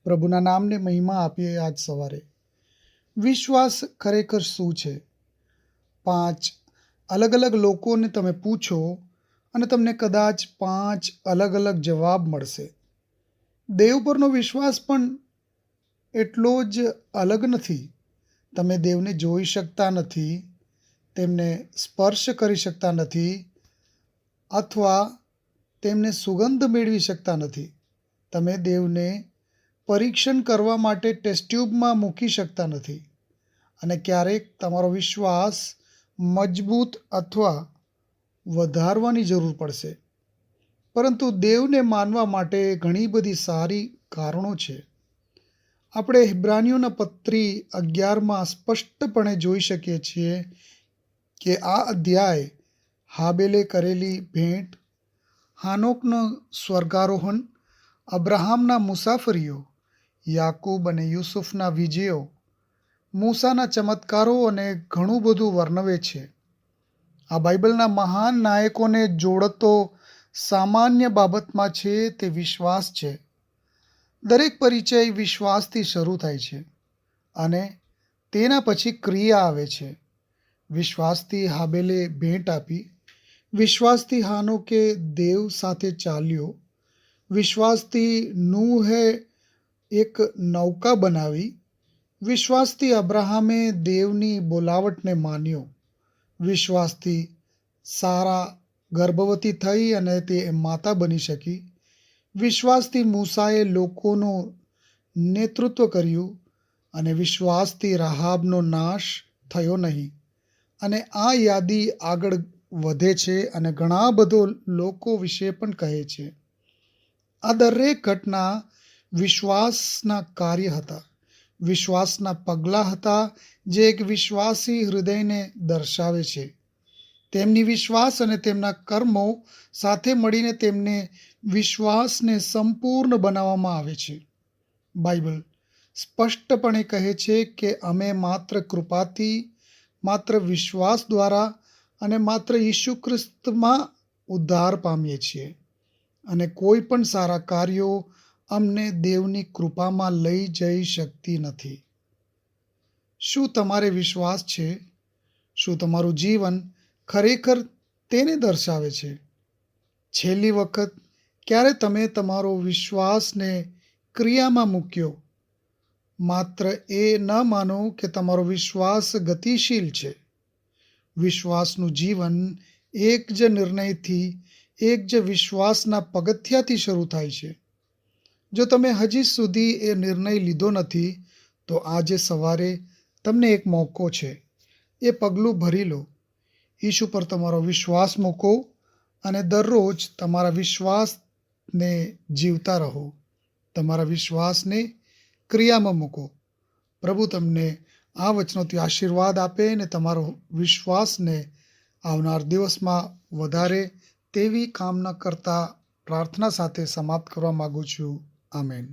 પ્રભુના નામને મહિમા આપીએ. આજ સવારે વિશ્વાસ ખરેખર શું છે? 5 અલગ અલગ લોકોને તમે પૂછો અને તમને કદાચ 5 અલગ અલગ જવાબ મળશે. દેવ પરનો વિશ્વાસ પણ એટલો જ અલગ નથી. તમે દેવને જોઈ શકતા નથી, તેમને સ્પર્શ કરી શકતા નથી અથવા તેમને સુગંધ મેળવી શકતા નથી. તમે દેવને પરીક્ષણ કરવા માટે ટેસ્ટ ટ્યુબમાં મૂકી શકતા નથી. અને ક્યારેક તમારો વિશ્વાસ મજબૂત અથવા વધારવાની જરૂર પડશે. પરંતુ દેવને માનવા માટે ઘણી બધી સારી કારણો છે. આપણે ઇબ્રાનીઓના પત્રી 11માં સ્પષ્ટપણે જોઈ શકીએ છીએ કે આ અધ્યાય હાબેલે કરેલી ભેટ, હાનોકનો સ્વર્ગારોહણ, અબ્રાહામના મુસાફરીઓ, યાકૂબ અને યુસુફના વિજયો, મૂસાના ચમત્કારો અને ઘણું બધું વર્ણવે છે. આ બાઇબલના મહાન નાયકોને જોડતો સામાન્ય બાબતમાં છે તે વિશ્વાસ છે. દરેક પરિચય વિશ્વાસથી શરૂ થાય છે અને તેના પછી ક્રિયા આવે છે. વિશ્વાસથી હાબેલે ભેટ આપી, વિશ્વાસથી હાનોકે દેવ સાથે ચાલ્યો, વિશ્વાસથી નૂહે એક નૌકા બનાવી, વિશ્વાસથી અબ્રાહામે દેવની બોલાવટને માન્યો, વિશ્વાસથી સારા ગર્ભવતી થઈ અને તે માતા બની શકી, વિશ્વાસથી મૂસાએ લોકોનું નેતૃત્વ કર્યું અને વિશ્વાસથી રાહાબનો નાશ થયો નહીં. અને આ યાદી આગળ વધે છે અને ઘણા બધો લોકો વિશે પણ કહે છે. આ દરેક ઘટના વિશ્વાસના કાર્ય હતા, વિશ્વાસના પગલાં હતા જે એક વિશ્વાસી હૃદયને દર્શાવે છે. તેમની વિશ્વાસ અને તેમના કર્મો સાથે મળીને તેમને વિશ્વાસને સંપૂર્ણ બનાવવામાં આવે છે. બાઇબલ સ્પષ્ટપણે કહે છે કે અમે માત્ર કૃપાથી, માત્ર વિશ્વાસ દ્વારા અને માત્ર ઈસુ ખ્રિસ્તમાં ઉદ્ધાર પામીએ છીએ અને કોઈ પણ સારા કાર્યો અમને દેવની કૃપામાં લઈ જઈ શકતી નથી. શું તમારે વિશ્વાસ છે? શું તમારું જીવન ખરેખર તેને દર્શાવે છે? છેલ્લી વખત ક્યારે તમે તમારો વિશ્વાસને ક્રિયામાં મૂક્યો? માત્ર એ ન માનો કે તમારો વિશ્વાસ ગતિશીલ છે. વિશ્વાસનું જીવન એક જ નિર્ણયથી, એક જ વિશ્વાસના પગથિયાથી શરૂ થાય છે. જો તમે હજી સુધી એ નિર્ણય લીધો નથી તો આજે સવારે તમને એક મોકો છે. એ પગલું ભરી લો. ઈસુ પર તમારો વિશ્વાસ મૂકો અને દરરોજ તમારા વિશ્વાસને જીવતા રહો. તમારા વિશ્વાસને ક્રિયામાં મૂકો. પ્રભુ તમને આ વચનોથી આશીર્વાદ આપે અને તમારો વિશ્વાસને આવનાર દિવસમાં વધારે તેવી કામના કરતા પ્રાર્થના સાથે સમાપ્ત કરવા માગું છું. આમેન.